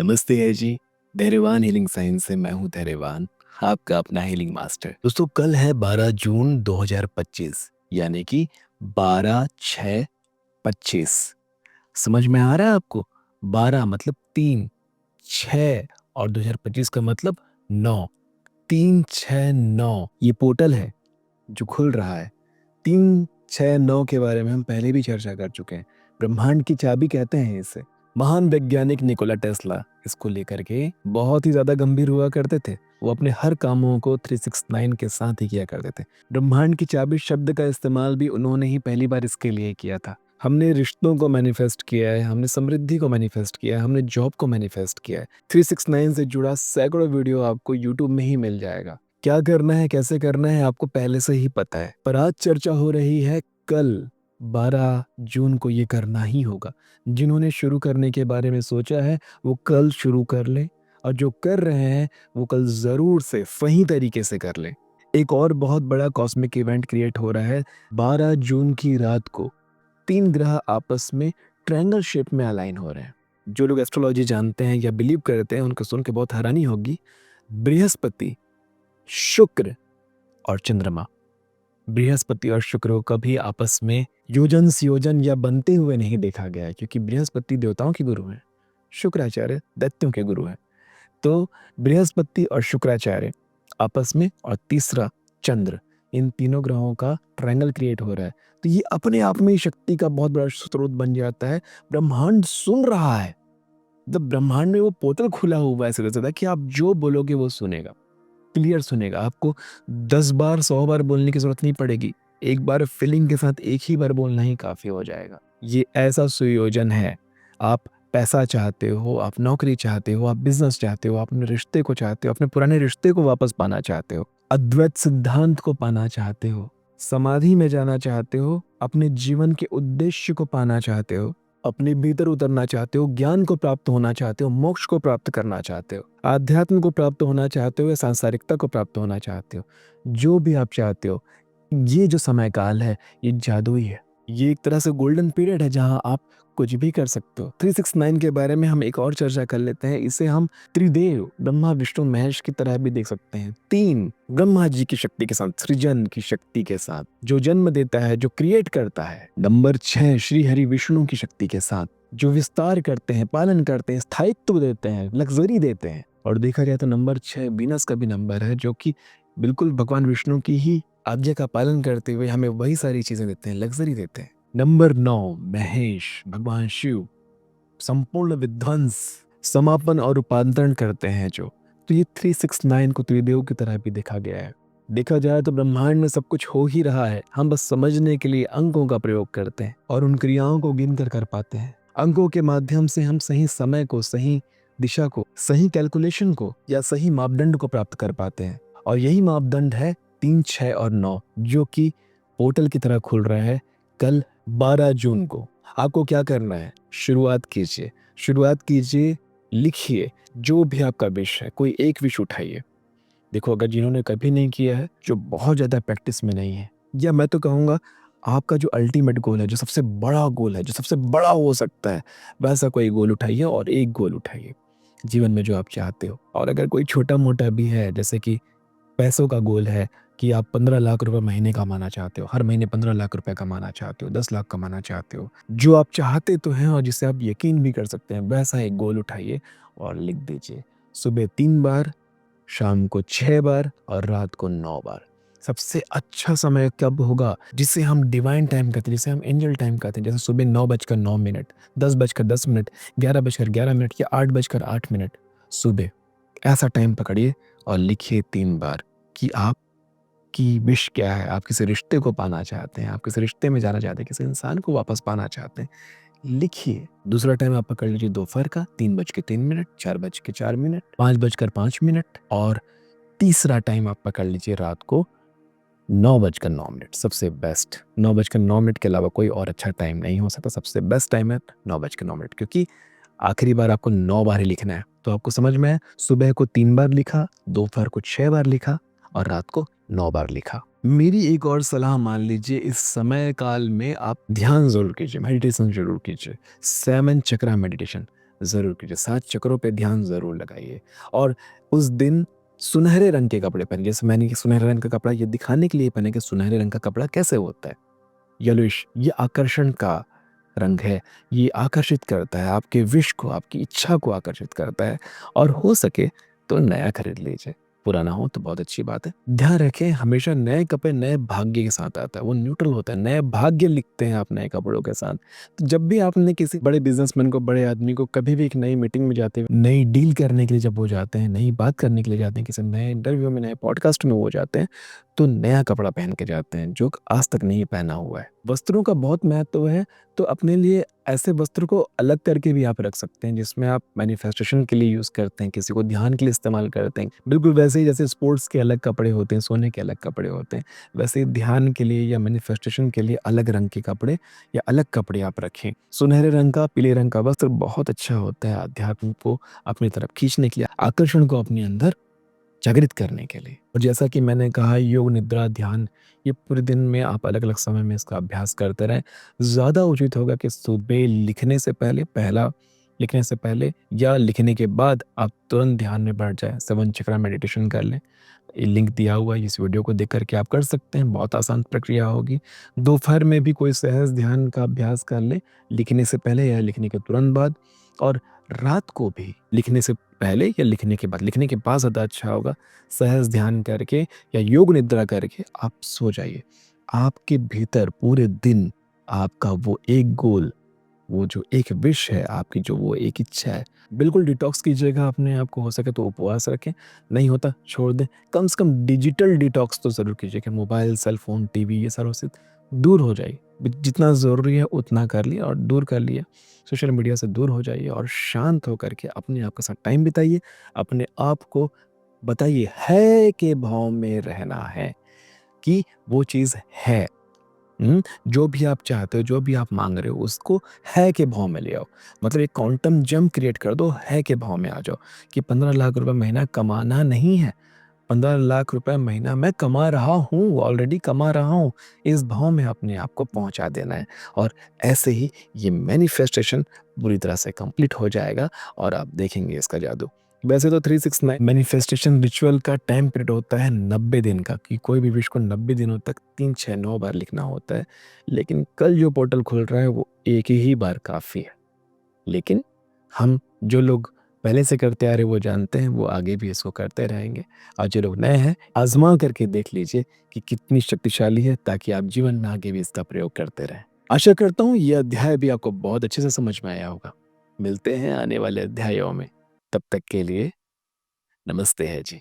नमस्ते है जी। धैर्यवान हीलिंग साइंस से मैं हूँ धैर्यवान, आपका अपना हीलिंग मास्टर। दोस्तों कल है 12 जून 2025 यानी कि 12/6/25। समझ में आ रहा है आपको? 12 मतलब 3, 6 और 2025 का मतलब 9। 3, 6, 9 ये पोर्टल है जो खुल रहा है। 3, 6, 9 के बारे में हम पहले भी चर्चा कर चुके हैं। ब्रह्मांड की चाबी कहते हैं इसे। महान वैज्ञानिक निकोला टेस्ला इसको लेकर के बहुत ही ज्यादा गंभीर हुआ करते थे। वो अपने हर कामों को 369 के साथ ही किया करते थे। ब्रह्मांड की चाबी शब्द का इस्तेमाल भी उन्होंने ही पहली बार इसके लिए किया था। हमने रिश्तों को मैनिफेस्ट किया है, हमने समृद्धि को मैनिफेस्ट किया है, हमने जॉब को मैनिफेस्ट किया है। 369 से जुड़ा सैकड़ों वीडियो आपको यूट्यूब में ही मिल जाएगा। क्या करना है, कैसे करना है आपको पहले से ही पता है। पर आज चर्चा हो रही है कल 12 जून को ये करना ही होगा। जिन्होंने शुरू करने के बारे में सोचा है वो कल शुरू कर ले, और जो कर रहे हैं वो कल जरूर से सही तरीके से कर ले। एक और बहुत बड़ा कॉस्मिक इवेंट क्रिएट हो रहा है 12 जून की रात को। 3 ग्रह आपस में ट्रायंगल शेप में अलाइन हो रहे हैं। जो लोग एस्ट्रोलॉजी जानते हैं या बिलीव करते हैं उनको सुन के बहुत हैरानी होगी। बृहस्पति, शुक्र और चंद्रमा। बृहस्पति और शुक्र को कभी आपस में योजन संयोजन या बनते हुए नहीं देखा गया है, क्योंकि बृहस्पति देवताओं के गुरु हैं, शुक्राचार्य दैत्यों के गुरु हैं। तो बृहस्पति और शुक्राचार्य आपस में, और तीसरा चंद्र, इन तीनों ग्रहों का ट्रायंगल क्रिएट हो रहा है। तो ये अपने आप में ही शक्ति का बहुत बड़ा स्रोत बन जाता है। ब्रह्मांड सुन रहा है। जब ब्रह्मांड में वो पोर्टल खुला हुआ है सीधा कि आप जो बोलोगे वो सुनेगा, क्लियर सुनेगा। आपको 10 बार 100 बार बोलने की जरूरत नहीं पड़ेगी। एक बार फीलिंग के साथ एक ही बार बोलना ही काफी हो जाएगा। ये ऐसा सुयोजन है। आप पैसा चाहते हो, आप नौकरी चाहते हो, आप बिजनेस चाहते हो, आप अपने रिश्ते को चाहते हो, अपने पुराने रिश्ते को वापस पाना चाहते हो, अद्वैत सिद्धांत को पाना चाहते हो, समाधि में जाना चाहते हो, अपने जीवन के उद्देश्य को पाना चाहते हो, अपने भीतर उतरना चाहते हो, ज्ञान को प्राप्त होना चाहते हो, मोक्ष को प्राप्त करना चाहते हो, आध्यात्म को प्राप्त होना चाहते हो या सांसारिकता को प्राप्त होना चाहते हो, जो भी आप चाहते हो, ये जो समय काल है ये जादुई है। ये एक तरह से गोल्डन पीरियड है जहां आप कुछ भी कर सकते हो। 369 के बारे में हम एक और चर्चा कर लेते हैं। इसे हम त्रिदेव ब्रह्मा विष्णु महेश की तरह भी देख सकते हैं। 3 ब्रह्मा जी की शक्ति के साथ, सृजन की शक्ति के साथ, जो जन्म देता है, जो क्रिएट करता है। नंबर 6 श्री हरि विष्णु की शक्ति के साथ, जो विस्तार करते हैं, पालन करते हैं, स्थायित्व देते हैं, लग्जरी देते हैं। और देखा जाए तो नंबर 6 वीनस का भी नंबर है, जो कि बिल्कुल भगवान विष्णु की ही आज्ञा का पालन करते हुए हमें वही सारी चीजें देते हैं, लग्जरी देते हैं। नंबर 9 महेश, भगवान शिव, संपूर्ण विध्वंस, समापन और रूपांतरण करते हैं जो। तो ये 369 को त्रिदेव की तरह भी देखा गया है। देखा जाए तो ब्रह्मांड में सब कुछ हो ही रहा है, हम बस समझने के लिए अंकों का प्रयोग करते हैं और उन क्रियाओं को गिन कर पाते हैं। अंकों के माध्यम से हम सही समय को, सही दिशा को, सही कैलकुलेशन को या सही मापदंड को प्राप्त कर पाते हैं। और यही मापदंड है 3, 6 और 9, जो कि पोर्टल की तरह खुल रहा है कल 12 जून को। आपको क्या करना है? शुरुआत कीजिए, शुरुआत कीजिए, लिखिए जो भी आपका विश है। कोई एक विश उठाइए। देखो, अगर जिन्होंने कभी नहीं किया है, जो बहुत ज़्यादा प्रैक्टिस में नहीं है, या मैं तो कहूँगा आपका जो अल्टीमेट गोल है, जो सबसे बड़ा गोल है, जो सबसे बड़ा हो सकता है, वैसा कोई गोल उठाइए और एक गोल उठाइए जीवन में जो आप चाहते हो। और अगर कोई छोटा मोटा भी है, जैसे कि पैसों का गोल है कि आप 15 लाख रुपए महीने कमाना चाहते हो, हर महीने 15 लाख रुपए कमाना चाहते हो, 10 लाख कमाना चाहते हो, जो आप चाहते तो हैं और जिसे आप यकीन भी कर सकते हैं, वैसा एक गोल उठाइए और लिख दीजिए। सुबह 3 बार, शाम को 6 बार और रात को 9 बार। सबसे अच्छा समय कब होगा? जिसे हम डिवाइन टाइम कहते हैं, जिसे हम एंजल टाइम कहते हैं, जैसे सुबह 9:09, 10:10, 11:11 या 8:08 सुबह। ऐसा टाइम पकड़िए और लिखिए 3 बार कि आप की विश क्या है। आप किसी रिश्ते को पाना चाहते हैं, आप किसी रिश्ते में जाना चाहते हैं, किसी इंसान को वापस पाना चाहते हैं, लिखिए। दूसरा टाइम आप पकड़ लीजिए दोपहर का 3:03, 4:04, 5:05, और तीसरा टाइम आप पकड़ लीजिए रात को 9:09। सबसे बेस्ट 9:09 के अलावा कोई और अच्छा टाइम नहीं हो सकता। सबसे बेस्ट टाइम है 9:09, क्योंकि आखिरी बार आपको 9 बार ही लिखना है। तो आपको समझ में है, सुबह को 3 बार लिखा, दोपहर को 6 बार लिखा और रात को 9 बार लिखा। मेरी एक और सलाह मान लीजिए, इस समय काल में आप ध्यान जरूर कीजिए, मेडिटेशन जरूर कीजिए। 7 चक्रा मेडिटेशन, ज़रूर कीजिए। 7 चक्रों पे ध्यान ज़रूर लगाइए और उस दिन सुनहरे रंग के कपड़े पहनिए। जैसे मैंने ये सुनहरे रंग का कपड़ा ये दिखाने के लिए पहने कि सुनहरे रंग का कपड़ा कैसे होता है। येलोइश ये आकर्षण का रंग है। ये आकर्षित करता है आपके विश को, आपकी इच्छा को आकर्षित करता है और हो सके तो नया खरीद लीजिए। पुराना हो तो बहुत अच्छी बात है। ध्यान रखें हमेशा नए कपड़े नए भाग्य के साथ आता है। वो न्यूट्रल होता है। नए भाग्य लिखते हैं आप नए कपड़ों के साथ। तो जब भी आपने किसी बड़े बिज़नेसमैन को, बड़े आदमी को कभी भी एक नई मीटिंग में जाते हुए, नई डील करने के लिए जब वो जाते हैं, नई बात करने के लिए जाते हैं, किसी नए इंटरव्यू में, नए पॉडकास्ट में वो जाते हैं, तो नया कपड़ा पहन के जाते हैं जो आज तक नहीं पहना हुआ है। वस्त्रों का बहुत महत्व है, तो अपने लिए ऐसे वस्त्र को अलग करके भी आप रख सकते हैं जिसमें आप मैनिफेस्टेशन के लिए यूज़ करते हैं, किसी को ध्यान के लिए इस्तेमाल करते हैं। बिल्कुल वैसे ही जैसे स्पोर्ट्स के अलग कपड़े होते हैं, सोने के अलग कपड़े होते हैं, वैसे ही ध्यान के लिए या मैनिफेस्टेशन के लिए अलग रंग के कपड़े या अलग कपड़े आप रखें। सुनहरे रंग का, पीले रंग का वस्त्र बहुत अच्छा होता है अध्यात्म को अपनी तरफ खींचने के लिए, आकर्षण को अपने अंदर जागृत करने के लिए। और जैसा कि मैंने कहा योग, निद्रा, ध्यान ये पूरे दिन में आप अलग-अलग समय में इसका अभ्यास करते रहें। ज़्यादा उचित होगा कि सुबह लिखने से पहले पहला लिखने से पहले या लिखने के बाद आप तुरंत ध्यान में बैठ जाएँ, 7 चक्रा मेडिटेशन कर लें। ये लिंक दिया हुआ है, इस वीडियो को देख कर के आप कर सकते हैं, बहुत आसान प्रक्रिया होगी। दोपहर में भी कोई सहज ध्यान का अभ्यास कर लें, लिखने से पहले या लिखने के तुरंत बाद और रात को भी लिखने से पहले या लिखने के बाद, लिखने के बाद ज़्यादा अच्छा होगा। सहज ध्यान करके या योग निद्रा करके आप सो जाइए। आपके भीतर पूरे दिन आपका वो एक गोल, वो जो एक विश है, आपकी जो वो एक इच्छा है, बिल्कुल डिटॉक्स कीजिएगा अपने आप को, हो सके तो उपवास रखें, नहीं होता छोड़ दें। कम से कम डिजिटल डिटॉक्स तो ज़रूर कीजिए कि मोबाइल, सेल फ़ोन, टीवी ये सारों से दूर हो जाइए। जितना ज़रूरी है उतना कर लिया और दूर कर लिया। सोशल मीडिया से दूर हो जाइए और शांत होकर के अपने आप के साथ टाइम बिताइए। अपने आप को बताइए है के भाव में रहना है कि वो चीज़ है। जो भी आप चाहते हो, जो भी आप माँग रहे हो, उसको है के भाव में ले आओ। मतलब एक क्वांटम जंप क्रिएट कर दो, है के भाव में आ जाओ कि 15 लाख रुपए महीना कमाना नहीं है। 15 लाख रुपए महीना मैं कमा रहा हूँ, ऑलरेडी कमा रहा हूँ। इस भाव में अपने आप को पहुँचा देना है और ऐसे ही ये मैनिफेस्टेशन पूरी तरह से कंप्लीट हो जाएगा और आप देखेंगे इसका जादू। वैसे तो 369 मैनिफेस्टेशन रिचुअल का टाइम पीरियड होता है 90 दिन का कि कोई भी विश को 90 दिनों तक 3, 6, 9 बार लिखना होता है। लेकिन कल जो पोर्टल खुल रहा है वो एक ही बार काफ़ी है। लेकिन हम जो लोग पहले से करते आ रहे वो जानते हैं, वो आगे भी इसको करते रहेंगे और जो लोग नए हैं आज़मा करके देख लीजिए कि कितनी शक्तिशाली है ताकि आप जीवन में आगे भी इसका प्रयोग करते रहें। आशा करता हूँ ये अध्याय भी आपको बहुत अच्छे से समझ में आया होगा। मिलते हैं आने वाले अध्यायों में। तब तक के लिए नमस्ते है जी।